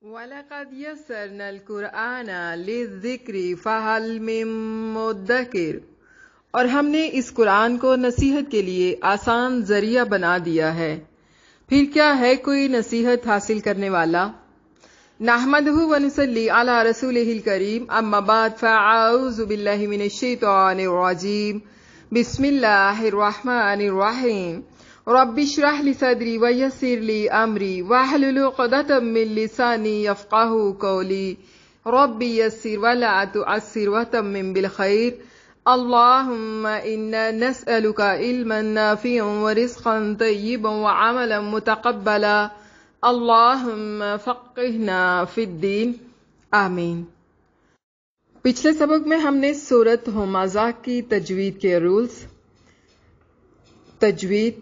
وَلَقَدْ يَسَّرْنَا الْقُرْآنَ لِلذِّكْرِ فَهَلْ مِن مُّدَّكِرٍ، اور ہم نے اس قرآن کو نصیحت کے لیے آسان ذریعہ بنا دیا ہے، پھر کیا ہے کوئی نصیحت حاصل کرنے والا؟ نحمدہ ونصلی علی رسولہ الکریم، اما بعد فاعوذ باللہ من الشیطان الرجیم، بسم اللہ الرحمن الرحیم۔ رب اشرح لي صدري ويسر لي امري واحلل عقدة من لساني يفقهوا قولي رب يسر ولا تعسر وتمم بالخير اللهم انا نسألك علما نافعا ورزقا طيبا وعملا متقبلا اللهم فقهنا في الدين آمین۔ پچھلے سبق میں ہم نے سورۃ ہمزہ کی تجوید کے رولز، تجوید،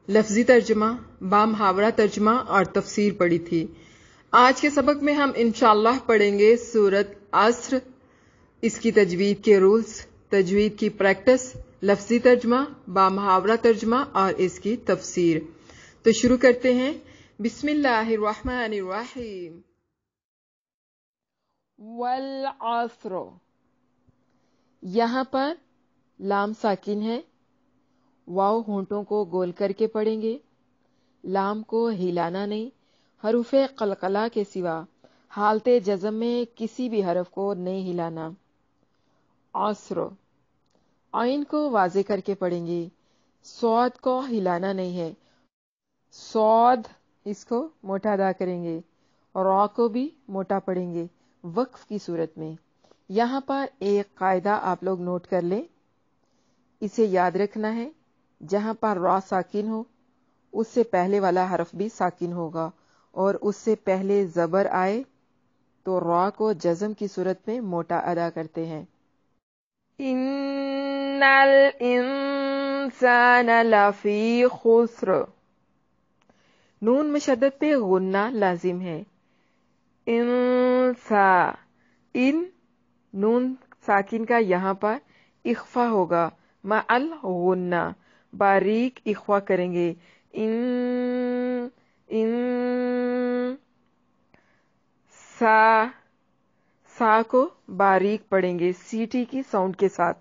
لفظی ترجمہ، بامحاورہ ترجمہ اور تفسیر پڑھی تھی۔ آج کے سبق میں ہم انشاءاللہ پڑھیں گے سورۃ عصر، اس کی تجوید کے رولز، تجوید کی پریکٹس، لفظی ترجمہ، بامحاورہ ترجمہ اور اس کی تفسیر۔ تو شروع کرتے ہیں۔ بسم اللہ الرحمن الرحیم۔ والعصر، یہاں پر لام ساکن ہے، واو ہونٹوں کو گول کر کے پڑھیں گے، لام کو ہلانا نہیں، حروف قلقلہ کے سوا حالت جزم میں کسی بھی حرف کو نہیں ہلانا۔ عصر، عین کو واضح کر کے پڑھیں گے، صاد کو ہلانا نہیں ہے، صاد اس کو موٹا ادا کریں گے، را کو بھی موٹا پڑھیں گے وقف کی صورت میں۔ یہاں پر ایک قاعدہ آپ لوگ نوٹ کر لیں، اسے یاد رکھنا ہے، جہاں پر را ساکن ہو اس سے پہلے والا حرف بھی ساکن ہوگا، اور اس سے پہلے زبر آئے تو را کو جزم کی صورت میں موٹا ادا کرتے ہیں۔ ان الانسان لفی خسر، نون مشدد پہ غنہ لازم ہے۔ ان نون ساکن کا یہاں پر اخفا ہوگا مع الغنہ، باریک اخفا کریں گے۔ ان سا کو باریک پڑھیں گے سی ٹی کی ساؤنڈ کے ساتھ،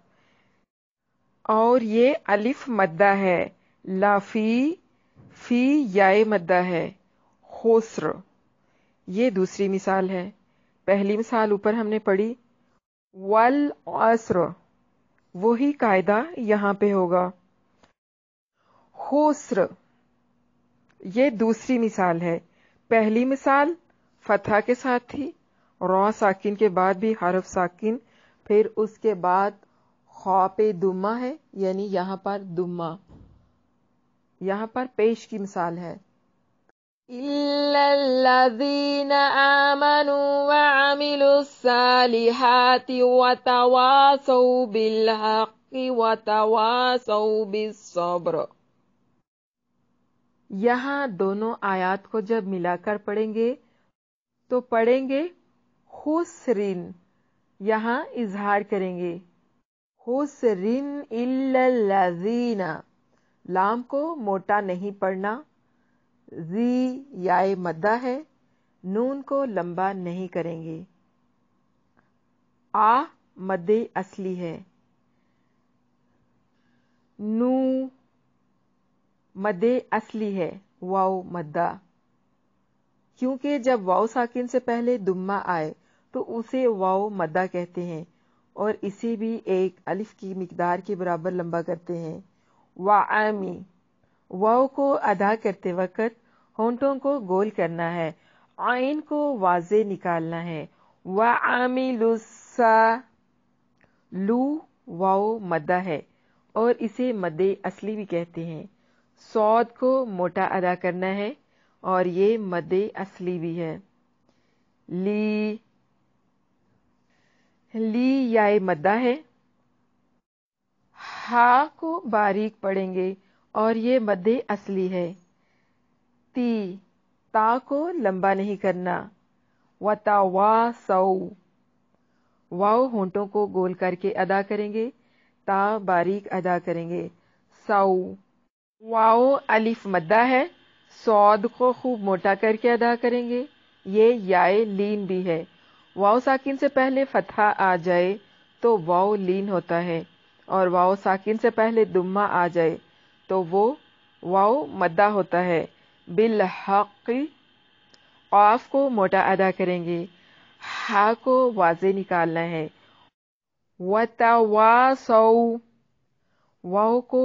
اور یہ الف مدہ ہے، لافی فی یائے مدہ ہے، خسر۔ یہ دوسری مثال ہے، پہلی مثال اوپر ہم نے پڑھی والعصر، وہی قاعدہ یہاں پہ ہوگا، خسر۔ یہ دوسری مثال ہے، پہلی مثال فتحہ کے ساتھ تھی، را ساکن کے بعد بھی حرف ساکن، پھر اس کے بعد خا پہ دمہ ہے، یعنی یہاں پر دمہ، یہاں پر پیش کی مثال ہے۔ إِلَّا الَّذِينَ آمَنُوا وَعَمِلُوا الصَّالِحَاتِ وَتَوَاصَوْا بِالْحَقِّ وَتَوَاصَوْا بِالصَّبْرِ، یہاں دونوں آیات کو جب ملا کر پڑھیں گے تو پڑھیں گے خسرن، یہاں اظہار کریں گے، خسرن الا الذین، لام کو موٹا نہیں پڑھنا، زی یائے مدہ ہے، نون کو لمبا نہیں کریں گے، آ مد اصلی ہے، نو مد اصلی ہے، واو مدہ، کیونکہ جب واو ساکن سے پہلے دمہ آئے تو اسے واو مدہ کہتے ہیں، اور اسے بھی ایک الف کی مقدار کے برابر لمبا کرتے ہیں۔ وعامی، واو کو ادا کرتے وقت ہونٹوں کو گول کرنا ہے، عین کو واضح نکالنا ہے۔ وعاملوا لو واو مدہ ہے اور اسے مد اصلی بھی کہتے ہیں، صاد کو موٹا ادا کرنا ہے اور یہ مد اصلی بھی ہے۔ لی یائے مدہ ہے، ہا کو باریک پڑھیں گے اور یہ مد اصلی ہے۔ تا کو لمبا نہیں کرنا۔ وتواصوا، واو ہونٹوں کو گول کر کے ادا کریں گے، تا باریک ادا کریں گے۔ سو، واو الف مدہ ہے، صاد کو خوب موٹا کر کے ادا کریں گے، یہ یائے لین بھی ہے۔ واو ساکن سے پہلے فتحہ آ جائے تو واو لین ہوتا ہے، اور واو ساکن سے پہلے دمہ آ جائے تو وہ واو مدہ ہوتا ہے۔ بالحق، قاف کو موٹا ادا کریں گے، ہا کو واضح نکالنا ہے۔ وتواصوا، واو کو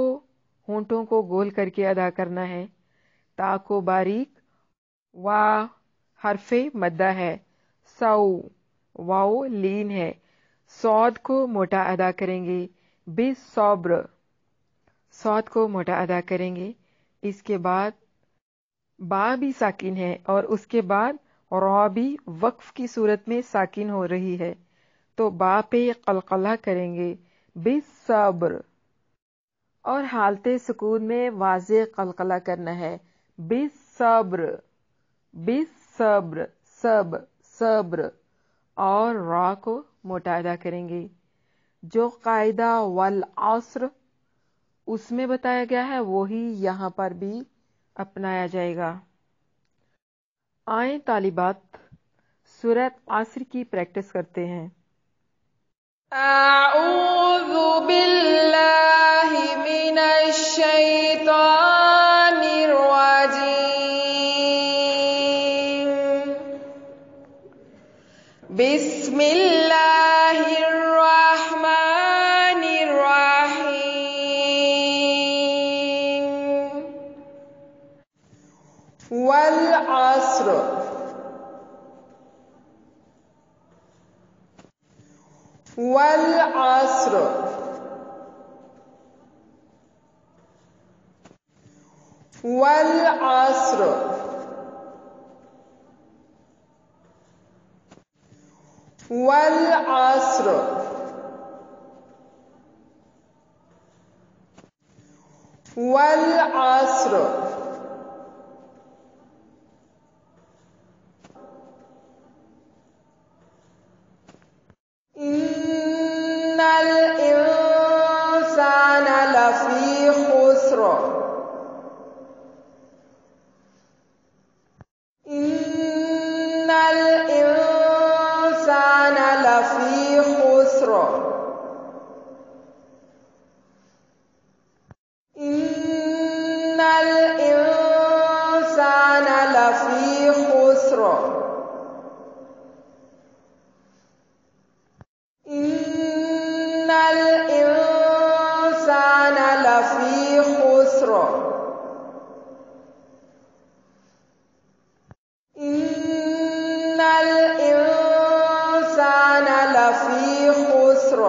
ہونٹوں کو گول کر کے ادا کرنا ہے، تا کو باریک، وا حرف مدہ ہے، سو واو لین ہے، صاد کو موٹا ادا کریں گے، بالصبر، صاد کو موٹا ادا کریں گے۔ اس کے بعد با بھی ساکن ہے، اور اس کے بعد را بھی وقف کی صورت میں ساکن ہو رہی ہے، تو با پہ قلقلہ کریں گے، بالصبر، اور حالت سکون میں واضح قلقلہ کرنا ہے، بالصبر، بالصبر، سب صبر، اور را کو موٹا ادا کریں گے۔ جو قاعدہ والعصر اس میں بتایا گیا ہے وہی یہاں پر بھی اپنایا جائے گا۔ آئیں طالبات سورۃ عصر کی پریکٹس کرتے ہیں۔ اعوذ باللہ من الشیطان الرجیم، بسم اللہ الرحمن الرحیم، والعصر، والعصر، والعصر، والعصر، والعصر، ان الانسان لفی خسر، ان الانسان لفی خسر، ان الانسان لفی خسر، ان الانسان لفی خسر، ان الانسان لفی خسر،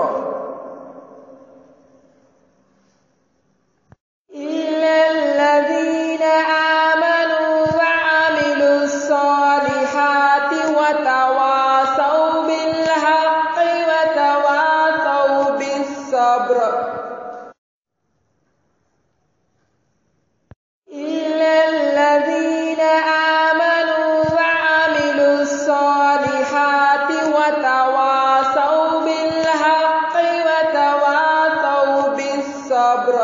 الا الذین آمنوا وعملوا الصالحات وتواصوا بالحق وتواصوا بالصبر، الا الذین آمنوا وعملوا الصالحات وتواصوا بالحق وتواصوا بالصبر،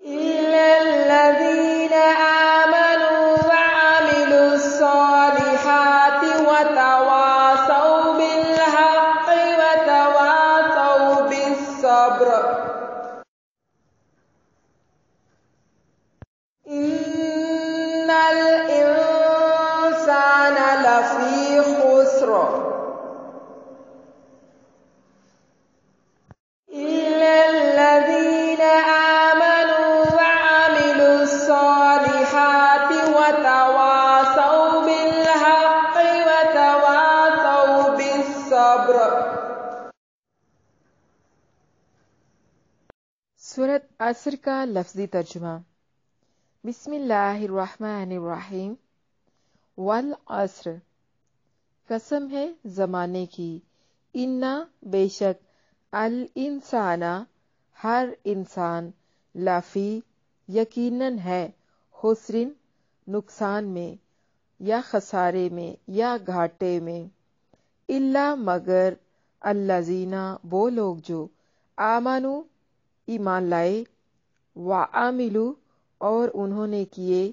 الا الذین آمنوا وعملوا الصالحات وتواصوا بالحق وتواصوا بالصبر، ان الانسان لفی خسر، الا الذین آمنوا وعملوا الصالحات وتواصوا بالحق وتواصوا بالصبر۔ سورۃ عصر کا لفظی ترجمہ۔ بسم اللہ الرحمن الرحیم، والعصر، قسم ہے زمانے کی، انا بے شک، الانسان ہر انسان، لافی یقیناً ہے، خسرن نقصان میں یا خسارے میں یا گھاٹے میں، الا مگر، الذین وہ لوگ جو، آمنو ایمان لائے، وعاملو اور انہوں نے کیے،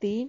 3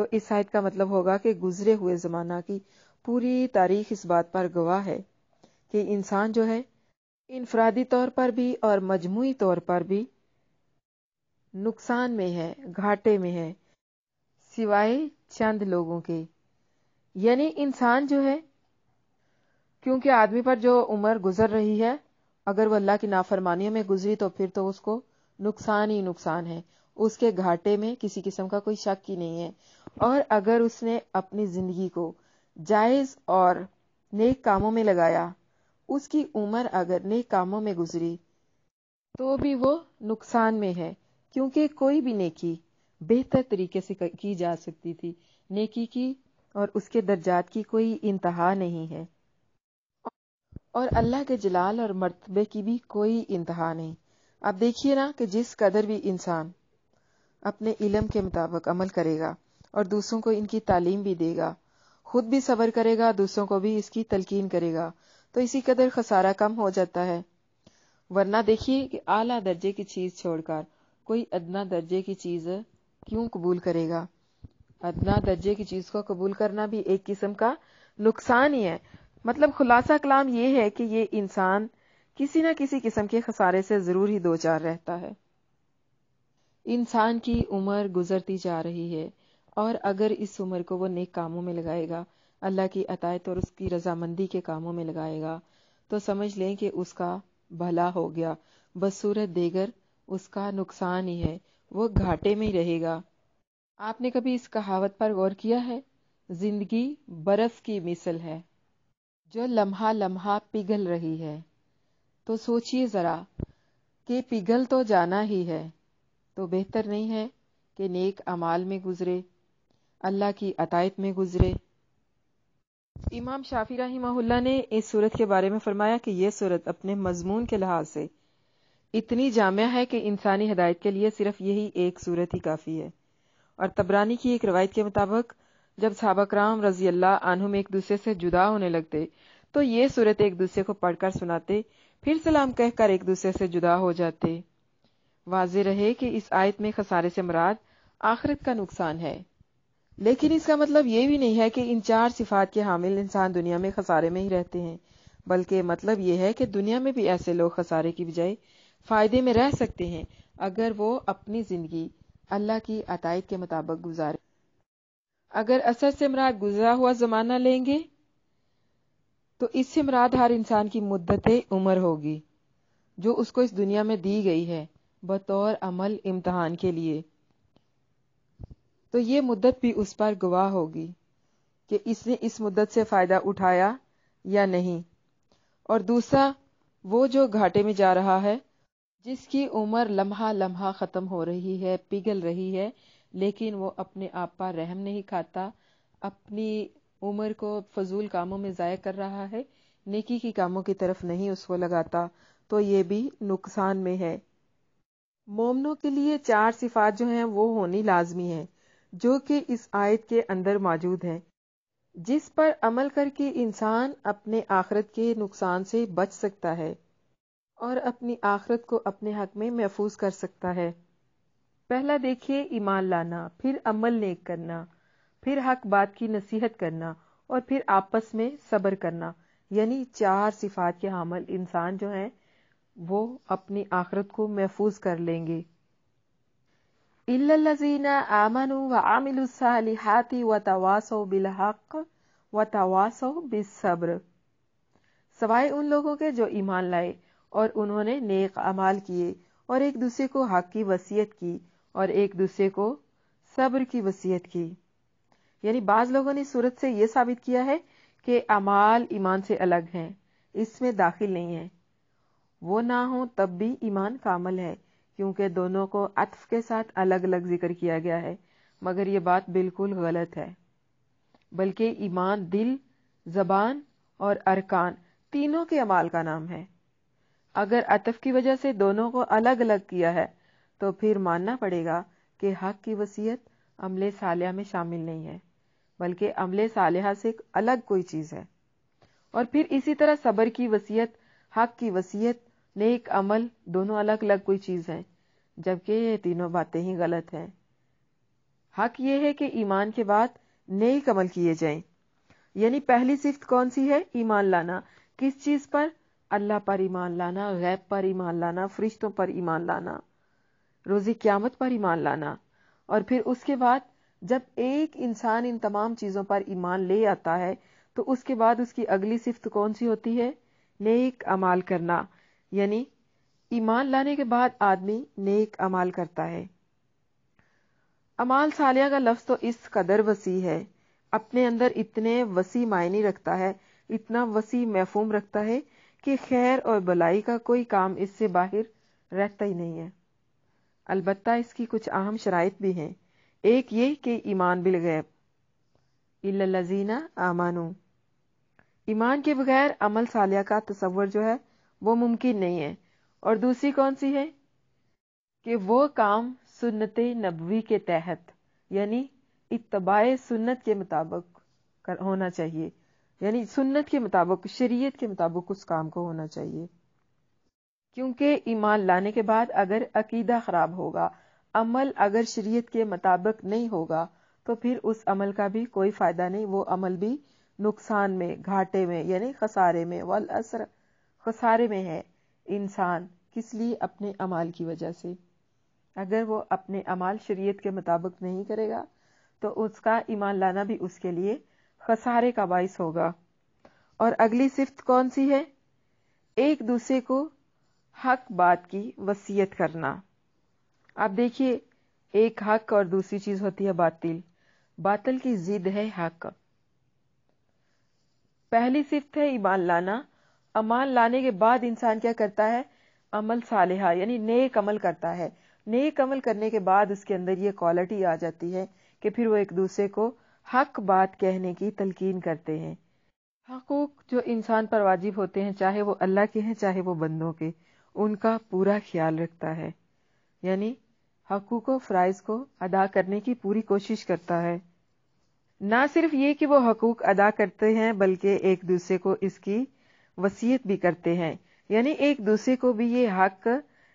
تو اس آیت کا مطلب ہوگا کہ گزرے ہوئے زمانہ کی پوری تاریخ اس بات پر گواہ ہے کہ انسان جو ہے انفرادی طور پر بھی اور مجموعی طور پر بھی نقصان میں ہے، گھاٹے میں ہے، سوائے چند لوگوں کے۔ یعنی انسان جو ہے، کیونکہ آدمی پر جو عمر گزر رہی ہے، اگر وہ اللہ کی نافرمانیوں میں گزری تو پھر تو اس کو نقصان ہی نقصان ہے، اس کے گھاٹے میں کسی قسم کا کوئی شک ہی نہیں ہے۔ اور اگر اس نے اپنی زندگی کو جائز اور نیک کاموں میں لگایا، اس کی عمر اگر نیک کاموں میں گزری تو بھی وہ نقصان میں ہے، کیونکہ کوئی بھی نیکی بہتر طریقے سے کی جا سکتی تھی۔ نیکی کی اور اس کے درجات کی کوئی انتہا نہیں ہے، اور اللہ کے جلال اور مرتبے کی بھی کوئی انتہا نہیں۔ اب دیکھیے نا کہ جس قدر بھی انسان اپنے علم کے مطابق عمل کرے گا اور دوسروں کو ان کی تعلیم بھی دے گا، خود بھی صبر کرے گا، دوسروں کو بھی اس کی تلقین کرے گا، تو اسی قدر خسارہ کم ہو جاتا ہے۔ ورنہ دیکھیے کہ اعلیٰ درجے کی چیز چھوڑ کر کوئی ادنا درجے کی چیز کیوں قبول کرے گا؟ ادنا درجے کی چیز کو قبول کرنا بھی ایک قسم کا نقصان ہی ہے۔ مطلب خلاصہ کلام یہ ہے کہ یہ انسان کسی نہ کسی قسم کے خسارے سے ضرور ہی دوچار رہتا ہے۔ انسان کی عمر گزرتی جا رہی ہے، اور اگر اس عمر کو وہ نیک کاموں میں لگائے گا، اللہ کی اطاعت اور اس کی رضامندی کے کاموں میں لگائے گا، تو سمجھ لیں کہ اس کا بھلا ہو گیا، بصورت دیگر اس کا نقصان ہی ہے، وہ گھاٹے میں ہی رہے گا۔ آپ نے کبھی اس کہاوت پر غور کیا ہے؟ زندگی برف کی مثل ہے جو لمحہ لمحہ پگھل رہی ہے۔ تو سوچئے ذرا کہ پگھل تو جانا ہی ہے، تو بہتر نہیں ہے کہ نیک اعمال میں گزرے، اللہ کی اطاعت میں گزرے۔ امام شافعی رحمہ اللہ نے اس سورت کے بارے میں فرمایا کہ یہ سورت اپنے مضمون کے لحاظ سے اتنی جامع ہے کہ انسانی ہدایت کے لیے صرف یہی ایک سورت ہی کافی ہے۔ اور طبرانی کی ایک روایت کے مطابق جب صحابہ کرام رضی اللہ عنہم ایک دوسرے سے جدا ہونے لگتے تو یہ سورت ایک دوسرے کو پڑھ کر سناتے، پھر سلام کہہ کر ایک دوسرے سے جدا ہو جاتے۔ واضح رہے کہ اس آیت میں خسارے سے مراد آخرت کا نقصان ہے، لیکن اس کا مطلب یہ بھی نہیں ہے کہ ان چار صفات کے حامل انسان دنیا میں خسارے میں ہی رہتے ہیں، بلکہ مطلب یہ ہے کہ دنیا میں بھی ایسے لوگ خسارے کی بجائے فائدے میں رہ سکتے ہیں اگر وہ اپنی زندگی اللہ کی اطاعت کے مطابق گزارے۔ اگر اثر سے مراد گزرا ہوا زمانہ لیں گے تو اس سے مراد ہر انسان کی مدت عمر ہوگی جو اس کو اس دنیا میں دی گئی ہے بطور عمل امتحان کے لیے، تو یہ مدت بھی اس پر گواہ ہوگی کہ اس نے اس مدت سے فائدہ اٹھایا یا نہیں۔ اور دوسرا، وہ جو گھاٹے میں جا رہا ہے، جس کی عمر لمحہ لمحہ ختم ہو رہی ہے، پگھل رہی ہے، لیکن وہ اپنے آپ پر رحم نہیں کھاتا، اپنی عمر کو فضول کاموں میں ضائع کر رہا ہے، نیکی کی کاموں کی طرف نہیں اس کو لگاتا، تو یہ بھی نقصان میں ہے۔ مومنوں کے لیے چار صفات جو ہیں وہ ہونی لازمی ہیں، جو کہ اس آیت کے اندر موجود ہیں، جس پر عمل کر کے انسان اپنے آخرت کے نقصان سے بچ سکتا ہے اور اپنی آخرت کو اپنے حق میں محفوظ کر سکتا ہے۔ پہلا دیکھیے ایمان لانا، پھر عمل نیک کرنا، پھر حق بات کی نصیحت کرنا، اور پھر آپس میں صبر کرنا۔ یعنی چار صفات کے حامل انسان جو ہیں وہ اپنی آخرت کو محفوظ کر لیں گے۔ إِلَّا الَّذِينَ آمَنُوا وَعَمِلُوا الصَّالِحَاتِ وَتَوَاصَوْا بِالْحَقِّ وَتَوَاصَوْا بِالصَّبْرِ، سوائے ان لوگوں کے جو ایمان لائے اور انہوں نے نیک اعمال کیے اور ایک دوسرے کو حق کی وصیت کی اور ایک دوسرے کو صبر کی وصیت کی۔ یعنی بعض لوگوں نے صورت سے یہ ثابت کیا ہے کہ اعمال ایمان سے الگ ہیں، اس میں داخل نہیں ہیں۔ وہ نہ ہوں تب بھی ایمان کامل ہے، کیونکہ دونوں کو عطف کے ساتھ الگ الگ ذکر کیا گیا ہے، مگر یہ بات بالکل غلط ہے۔ بلکہ ایمان دل، زبان اور ارکان تینوں کے اعمال کا نام ہے۔ اگر عطف کی وجہ سے دونوں کو الگ الگ کیا ہے تو پھر ماننا پڑے گا کہ حق کی وصیت عمل صالحہ میں شامل نہیں ہے، بلکہ عمل صالحہ سے الگ کوئی چیز ہے۔ اور پھر اسی طرح صبر کی وصیت، حق کی وصیت، نیک عمل دونوں الگ الگ کوئی چیز ہیں، جبکہ یہ تینوں باتیں ہی غلط ہیں۔ حق یہ ہے کہ ایمان کے بعد نیک عمل کیے جائیں. یعنی پہلی صفت کون سی ہے؟ ایمان لانا. کس چیز پر؟ اللہ پر ایمان لانا، غیب پر ایمان لانا، فرشتوں پر ایمان لانا، روز قیامت پر ایمان لانا. اور پھر اس کے بعد جب ایک انسان ان تمام چیزوں پر ایمان لے آتا ہے تو اس کے بعد اس کی اگلی صفت کون سی ہوتی ہے؟ نیک اعمال کرنا. یعنی ایمان لانے کے بعد آدمی نیک اعمال کرتا ہے. اعمال صالحہ کا لفظ تو اس قدر وسیع ہے، اپنے اندر اتنے وسیع معنی رکھتا ہے، اتنا وسیع مفہوم رکھتا ہے کہ خیر اور بلائی کا کوئی کام اس سے باہر رہتا ہی نہیں ہے. البتہ اس کی کچھ اہم شرائط بھی ہیں. ایک یہ کہ ایمان بالغیب، الا الذین آمنوا، ایمان کے بغیر عمل صالحہ کا تصور جو ہے وہ ممکن نہیں ہے. اور دوسری کون سی ہے؟ کہ وہ کام سنت نبوی کے تحت، یعنی اتباع سنت کے مطابق ہونا چاہیے. یعنی سنت کے مطابق، شریعت کے مطابق اس کام کو ہونا چاہیے. کیونکہ ایمان لانے کے بعد اگر عقیدہ خراب ہوگا، عمل اگر شریعت کے مطابق نہیں ہوگا تو پھر اس عمل کا بھی کوئی فائدہ نہیں، وہ عمل بھی نقصان میں، گھاٹے میں، یعنی خسارے میں. والعصر، خسارے میں ہے انسان. کس لیے؟ اپنے اعمال کی وجہ سے. اگر وہ اپنے اعمال شریعت کے مطابق نہیں کرے گا تو اس کا ایمان لانا بھی اس کے لیے خسارے کا باعث ہوگا. اور اگلی صفت کون سی ہے؟ ایک دوسرے کو حق بات کی وصیت کرنا. آپ دیکھیے، ایک حق اور دوسری چیز ہوتی ہے باطل. باطل کی ضد ہے حق. پہلی صفت ہے ایمان لانا. ایمان لانے کے بعد انسان کیا کرتا ہے؟ عمل صالحہ، یعنی نیک عمل کرتا ہے. نیک عمل کرنے کے بعد اس کے اندر یہ کوالٹی آ جاتی ہے کہ پھر وہ ایک دوسرے کو حق بات کہنے کی تلقین کرتے ہیں. حقوق جو انسان پر واجب ہوتے ہیں، چاہے وہ اللہ کے ہیں چاہے وہ بندوں کے، ان کا پورا خیال رکھتا ہے. یعنی حقوق و فرائض کو ادا کرنے کی پوری کوشش کرتا ہے. نہ صرف یہ کہ وہ حقوق ادا کرتے ہیں بلکہ ایک دوسرے کو اس کی وصیت بھی کرتے ہیں. یعنی ایک دوسرے کو بھی یہ حق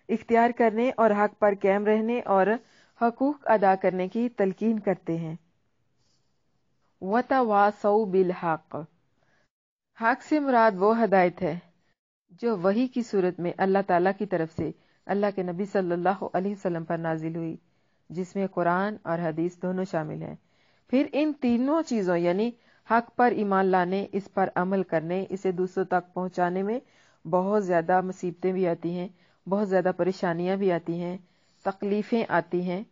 اختیار کرنے اور حق پر قائم رہنے اور حقوق ادا کرنے کی تلقین کرتے ہیں. وَتَوَاصَوْا بِالْحَقِّ، حق سے مراد وہ ہدایت ہے جو وحی کی صورت میں اللہ تعالیٰ کی طرف سے اللہ کے نبی صلی اللہ علیہ وسلم پر نازل ہوئی، جس میں قرآن اور حدیث دونوں شامل ہیں. پھر ان تینوں چیزوں یعنی حق پر ایمان لانے، اس پر عمل کرنے، اسے دوسروں تک پہنچانے میں بہت زیادہ مصیبتیں بھی آتی ہیں، بہت زیادہ پریشانیاں بھی آتی ہیں، تکلیفیں آتی ہیں،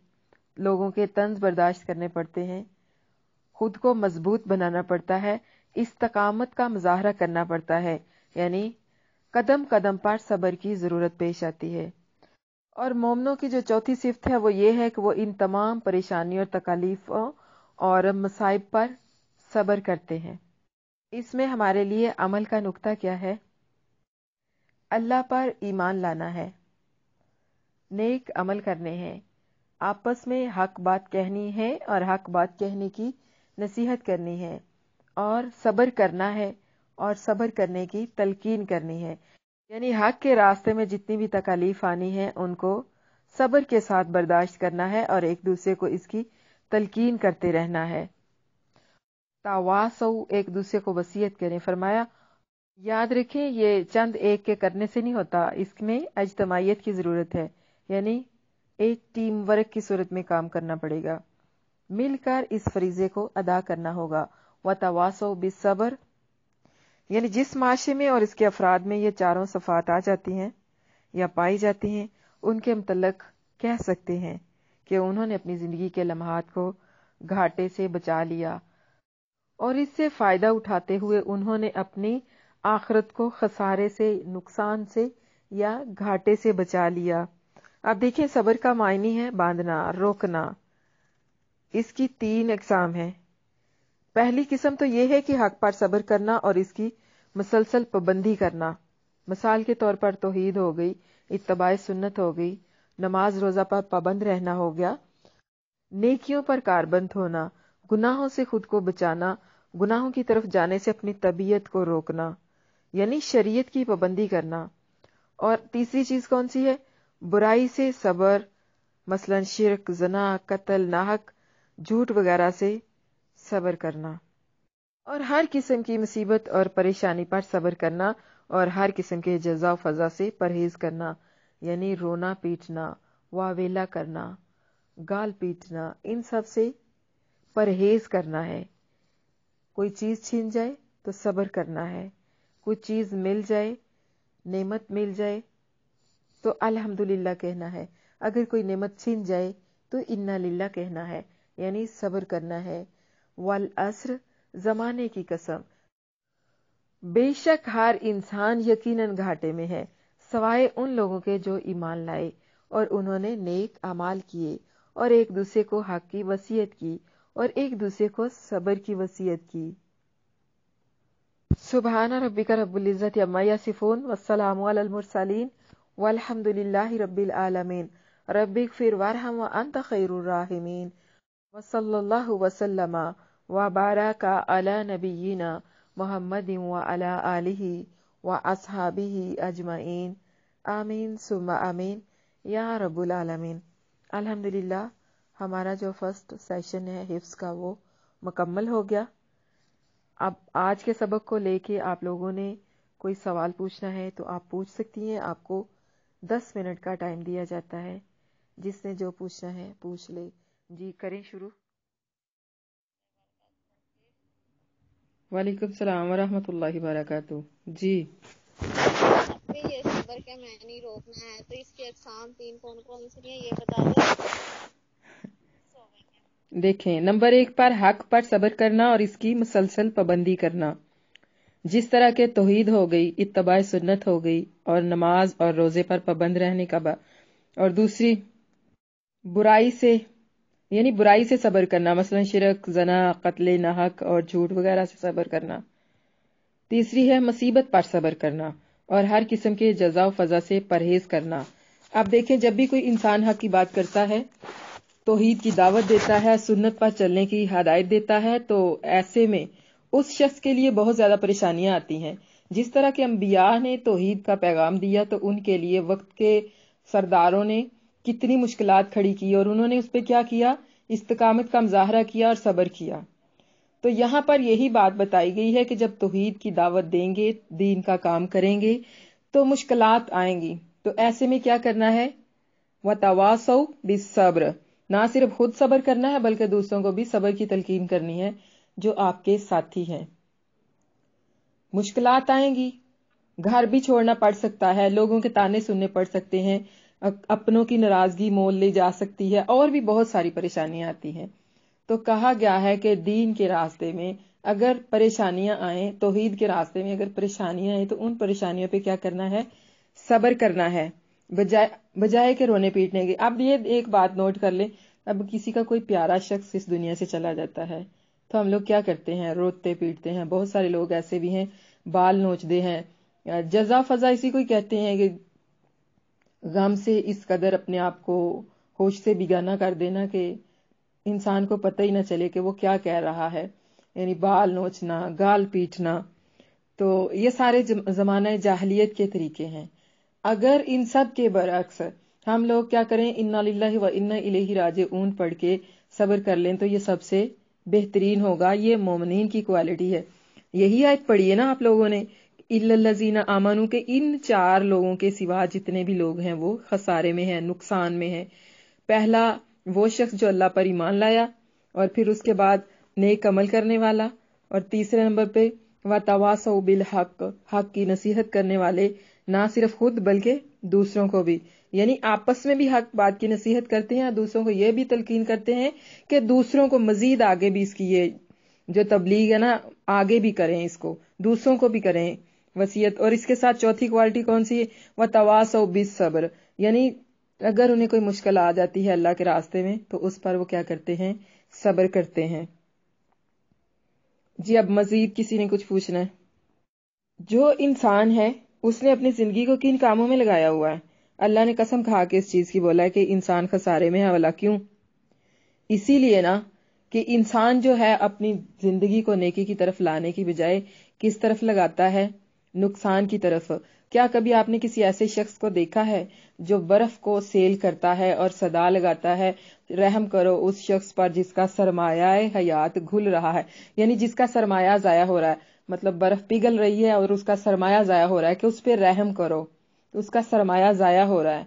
لوگوں کے طنز برداشت کرنے پڑتے ہیں، خود کو مضبوط بنانا پڑتا ہے، استقامت کا مظاہرہ کرنا پڑتا ہے. یعنی قدم قدم پر صبر کی ضرورت پیش آتی ہے. اور مومنوں کی جو چوتھی صفت ہے وہ یہ ہے کہ وہ ان تمام پریشانیوں اور تکالیفوں اور مصائب پر صبر کرتے ہیں. اس میں ہمارے لیے عمل کا نقطہ کیا ہے؟ اللہ پر ایمان لانا ہے، نیک عمل کرنے ہیں، آپس میں حق بات کہنی ہے اور حق بات کہنے کی نصیحت کرنی ہے، اور صبر کرنا ہے اور صبر کرنے کی تلقین کرنی ہے. یعنی حق کے راستے میں جتنی بھی تکالیف آنی ہے ان کو صبر کے ساتھ برداشت کرنا ہے اور ایک دوسرے کو اس کی تلقین کرتے رہنا ہے. تواصوا، ایک دوسرے کو وصیت کریں. فرمایا یاد رکھیں یہ چند ایک کے کرنے سے نہیں ہوتا، اس میں اجتماعیت کی ضرورت ہے. یعنی ایک ٹیم ورک کی صورت میں کام کرنا پڑے گا، مل کر اس فریضے کو ادا کرنا ہوگا. وتواصوا بالصبر، یعنی جس معاشرے میں اور اس کے افراد میں یہ چاروں صفات آ جاتی ہیں یا پائی جاتی ہیں، ان کے متعلق کہہ سکتے ہیں کہ انہوں نے اپنی زندگی کے لمحات کو گھاٹے سے بچا لیا اور اس سے فائدہ اٹھاتے ہوئے انہوں نے اپنی آخرت کو خسارے سے، نقصان سے یا گھاٹے سے بچا لیا. اب دیکھیں صبر کا معنی ہے باندھنا، روکنا. اس کی 3 اقسام ہیں. پہلی قسم تو یہ ہے کہ حق پر صبر کرنا اور اس کی مسلسل پابندی کرنا. مثال کے طور پر توحید ہو گئی، اتباع سنت ہو گئی، نماز روزہ پر پابند رہنا ہو گیا، نیکیوں پر کاربند ہونا، گناہوں سے خود کو بچانا، گناہوں کی طرف جانے سے اپنی طبیعت کو روکنا، یعنی شریعت کی پابندی کرنا. اور تیسری چیز کون سی ہے؟ برائی سے صبر، مثلا شرک، زنا، قتل، ناحق جھوٹ وغیرہ سے صبر کرنا، اور ہر قسم کی مصیبت اور پریشانی پر صبر کرنا، اور ہر قسم کے جزا و فضا سے پرہیز کرنا، یعنی رونا پیٹنا، واویلا کرنا، گال پیٹنا، ان سب سے پرہیز کرنا ہے۔ کوئی چیز چھین جائے تو صبر کرنا ہے، کوئی چیز مل جائے، نعمت مل جائے تو الحمدللہ کہنا ہے، اگر کوئی نعمت چھین جائے تو انا للہ کہنا ہے، یعنی صبر کرنا ہے۔ والعصر، زمانے کی قسم، بے شک ہر انسان یقیناً گھاٹے میں ہے، سوائے ان لوگوں کے جو ایمان لائے اور انہوں نے نیک اعمال کیے اور ایک دوسرے کو حق کی وصیت کی اور ایک دوسرے کو صبر کی وصیت کی۔ سبحان ربک رب العزت عما یصفون والسلام علی المرسلین والحمد للہ رب العالمین۔ رب اغفر وارحم وانت خیر الراحمین، وصلی اللہ وسلم وبارک علی نبینا محمد وعلی آلہ واصحابہ اجمعین، آمین ثم آمین یا رب العالمین۔ الحمدللہ ہمارا جو فرسٹ سیشن ہے حفظ کا وہ مکمل ہو گیا۔ اب آج کے سبق کو لے کے آپ لوگوں نے کوئی سوال پوچھنا ہے تو آپ پوچھ سکتی ہیں، آپ کو 10 منٹ کا ٹائم دیا جاتا ہے، جس نے جو پوچھنا ہے پوچھ لے۔ جی کریں شروع۔ وعلیکم السلام ورحمۃ اللہ وبرکاتہ۔ جی یہ صبر کا معنی روکنا ہے، تو اس کی اقسام 3 کون کون سی ہیں یہ بتا دیں۔ دیکھیں، نمبر 1 پر حق پر صبر کرنا اور اس کی مسلسل پابندی کرنا، جس طرح کے توحید ہو گئی، اتباع سنت ہو گئی، اور نماز اور روزے پر پابند رہنے کا اور دوسری برائی سے یعنی برائی سے صبر کرنا، مثلا شرک، زنا، قتل ناحق اور جھوٹ وغیرہ سے صبر کرنا۔ تیسری ہے مصیبت پر صبر کرنا اور ہر قسم کے جزا و فضا سے پرہیز کرنا۔ اب دیکھیں، جب بھی کوئی انسان حق کی بات کرتا ہے، توحید کی دعوت دیتا ہے، سنت پر چلنے کی ہدایت دیتا ہے، تو ایسے میں اس شخص کے لیے بہت زیادہ پریشانیاں آتی ہیں۔ جس طرح کے انبیاء نے توحید کا پیغام دیا تو ان کے لیے وقت کے سرداروں نے کتنی مشکلات کھڑی کی اور انہوں نے اس پہ کیا کیا؟ استقامت کا مظاہرہ کیا اور صبر کیا۔ تو یہاں پر یہی بات بتائی گئی ہے کہ جب توحید کی دعوت دیں گے، دین کا کام کریں گے تو مشکلات آئیں گی، تو ایسے میں کیا کرنا ہے؟ وَتَوَاصَوْا بِالصَّبْرِ، نہ صرف خود صبر کرنا ہے بلکہ دوسروں کو بھی صبر کی تلقین کرنی ہے جو آپ کے ساتھی ہیں۔ مشکلات آئیں گی، گھر بھی چھوڑنا پڑ سکتا ہے، لوگوں کے تانے سننے پڑ سکتے ہیں، اپنوں کی ناراضگی مول لی جا سکتی ہے، اور بھی بہت ساری پریشانیاں آتی ہیں۔ تو کہا گیا ہے کہ دین کے راستے میں اگر پریشانیاں آئیں، توحید کے راستے میں اگر پریشانیاں آئیں تو ان پریشانیوں پہ کیا کرنا ہے؟ صبر کرنا ہے، بجائے کہ رونے پیٹنے کے۔ اب یہ ایک بات نوٹ کر لیں، اب کسی کا کوئی پیارا شخص اس دنیا سے چلا جاتا ہے تو ہم لوگ کیا کرتے ہیں؟ روتے پیٹتے ہیں۔ بہت سارے لوگ ایسے بھی ہیں، بال نوچتے ہیں۔ جزا فضا اسی کو کہتے ہیں کہ غم سے اس قدر اپنے آپ کو ہوش سے بیگانہ کر دینا کہ انسان کو پتہ ہی نہ چلے کہ وہ کیا کہہ رہا ہے، یعنی بال نوچنا، گال پیٹنا۔ تو یہ سارے زمانہ جاہلیت کے طریقے ہیں۔ اگر ان سب کے برعکس ہم لوگ کیا کریں؟ انا للہ و انا الیہ راجعون پڑھ کے صبر کر لیں تو یہ سب سے بہترین ہوگا۔ یہ مومنین کی کوالٹی ہے۔ یہی آیت پڑھی ہے نا آپ لوگوں نے، الا الذین آمنوا، کہ ان 4 لوگوں کے سوا جتنے بھی لوگ ہیں وہ خسارے میں ہیں، نقصان میں ہیں۔ پہلا وہ شخص جو اللہ پر ایمان لایا، اور پھر اس کے بعد نیک عمل کرنے والا، اور تیسرے نمبر پہ وَتَوَاصَوْا بِالْحَقِّ، حق کی نصیحت کرنے والے، نہ صرف خود بلکہ دوسروں کو بھی، یعنی آپس میں بھی حق بات کی نصیحت کرتے ہیں، دوسروں کو یہ بھی تلقین کرتے ہیں کہ دوسروں کو مزید آگے بھی اس کی یہ جو تبلیغ ہے نا، آگے بھی کریں، اس کو دوسروں کو بھی کریں وصیت۔ اور اس کے ساتھ چوتھی کوالٹی کون سی ہے؟ وَتَوَاصَوْا بِالصَّبْرِ، یعنی اگر انہیں کوئی مشکل آ جاتی ہے اللہ کے راستے میں تو اس پر وہ کیا کرتے ہیں؟ صبر کرتے ہیں۔ جی اب مزید کسی نے کچھ پوچھنا ہے؟ جو انسان ہے اس نے اپنی زندگی کو کن کاموں میں لگایا ہوا ہے؟ اللہ نے قسم کھا کے اس چیز کی بولا ہے کہ انسان خسارے میں ہے، والا کیوں؟ اسی لیے نا کہ انسان جو ہے اپنی زندگی کو نیکی کی طرف لانے کی بجائے کس طرف لگاتا ہے؟ نقصان کی طرف۔ کیا کبھی آپ نے کسی ایسے شخص کو دیکھا ہے جو برف کو سیل کرتا ہے اور صدا لگاتا ہے رحم کرو اس شخص پر جس کا سرمایہ حیات گھل رہا ہے، یعنی جس کا سرمایہ ضائع ہو رہا ہے، مطلب برف پگھل رہی ہے اور اس کا سرمایہ ضائع ہو رہا ہے، کہ اس پہ رحم کرو، اس کا سرمایہ ضائع ہو رہا ہے۔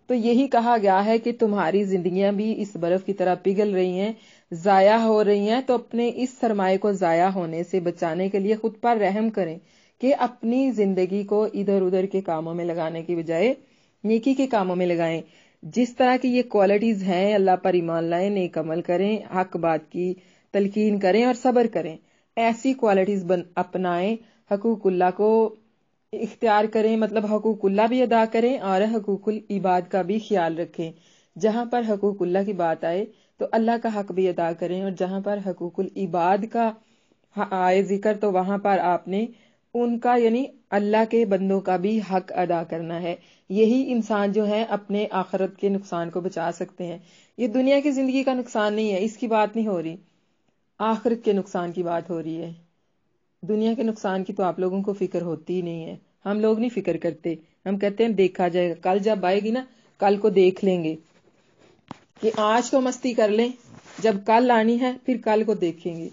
تو یہی کہا گیا ہے کہ تمہاری زندگیاں بھی اس برف کی طرح پگھل رہی ہیں، ضائع ہو رہی ہیں، تو اپنے اس سرمایہ کو ضائع ہونے سے بچانے کے لیے خود پر رحم کریں کہ اپنی زندگی کو ادھر ادھر کے کاموں میں لگانے کی بجائے نیکی کے کاموں میں لگائیں۔ جس طرح کی یہ کوالٹیز ہیں، اللہ پر ایمان لائیں، نیک عمل کریں، حق بات کی تلقین کریں اور صبر کریں، ایسی کوالٹیز اپنائیں، حقوق اللہ کو اختیار کریں، مطلب حقوق اللہ بھی ادا کریں اور حقوق العباد کا بھی خیال رکھیں۔ جہاں پر حقوق اللہ کی بات آئے تو اللہ کا حق بھی ادا کریں، اور جہاں پر حقوق العباد کا آئے ذکر تو وہاں پر آپ نے ان کا یعنی اللہ کے بندوں کا بھی حق ادا کرنا ہے۔ یہی انسان جو ہے اپنے آخرت کے نقصان کو بچا سکتے ہیں۔ یہ دنیا کی زندگی کا نقصان نہیں ہے، اس کی بات نہیں ہو رہی، آخرت کے نقصان کی بات ہو رہی ہے۔ دنیا کے نقصان کی تو آپ لوگوں کو فکر ہوتی ہی نہیں ہے، ہم لوگ نہیں فکر کرتے، ہم کہتے ہیں دیکھا جائے گا، کل جب آئے گی نا کل کو دیکھ لیں گے، کہ آج تو مستی کر لیں، جب کل آنی ہے پھر کل کو دیکھیں گے۔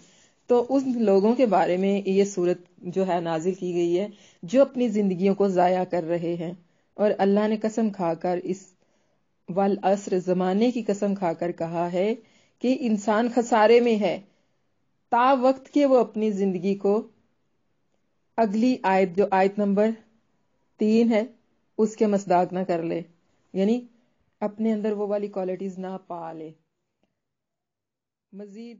تو ان لوگوں کے بارے میں یہ صورت جو ہے نازل کی گئی ہے جو اپنی زندگیوں کو ضائع کر رہے ہیں، اور اللہ نے قسم کھا کر اس والعصر زمانے کی قسم کھا کر کہا ہے کہ انسان خسارے میں ہے، تا وقت کہ وہ اپنی زندگی کو اگلی آیت جو آیت نمبر 3 ہے اس کے مصداق نہ کر لے، یعنی اپنے اندر وہ والی کوالٹیز نہ پا لے۔ مزید